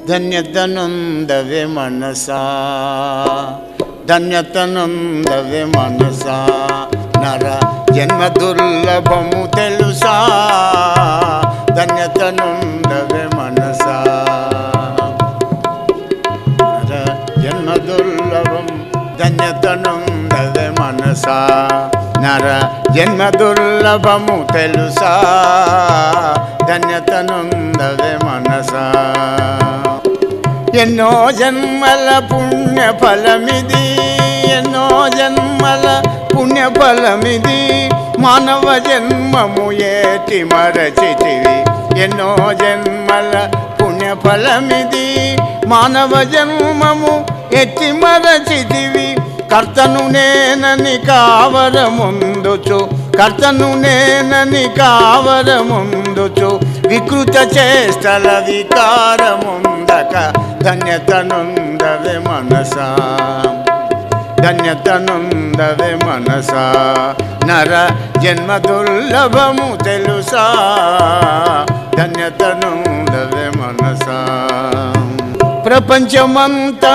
ధన్యతనుందవే మనసా, ధన్యతనుందవే మనసా, నర జన్మ దుర్లభము తెలుసా, ధన్యతనుందవే మనసా, నర జన్మ దుర్లభం, ధన్యతనుందవే మనసా, నర జన్మ దుర్లభము తెలుసా, ధన్యతనుందవే మనసా. ఎన్నో జన్మల పుణ్య ఫలమిది, ఎన్నో జన్మల పుణ్య ఫలమిది, మానవ జన్మము ఏటి మరచితివి, ఎన్నో జన్మల పుణ్య ఫలమిది, మానవ జన్మము ఎట్టి మరచితివి. కర్తను నేనని కావరముందుచు, కర్తను నేనని కావరముందుచు, వికృత చేష్టల వికారముందక, ధన్యతనుందవే మనసా, ధన్యతనుందవే మనసా, నర జన్మ దుర్లభము తెలుసా, ధన్యతనుందవే మనసా. ప్రపంచమంతా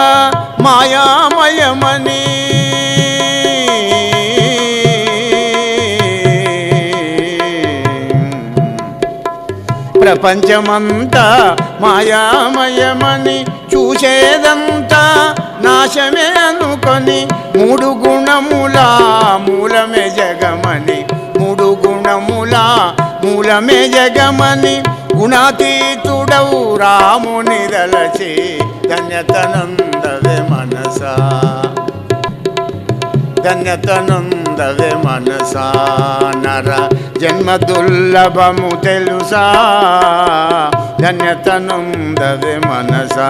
మాయామయమని, ప్రపంచమంతా మాయామయమని, చూసేదంతా నాశమే అనుకొని, మూడు గుణముల మూలమే జగమని, మూడు గుణముల మూలమే జగమని, గుణాతీతుడవు రాముని దలచి, ధన్యతనుందవే మనసా, ధన్యతనుందవే మనసా, నర జన్మ దుర్లభము తెలుసా, ధన్యతనుందవే మనసా.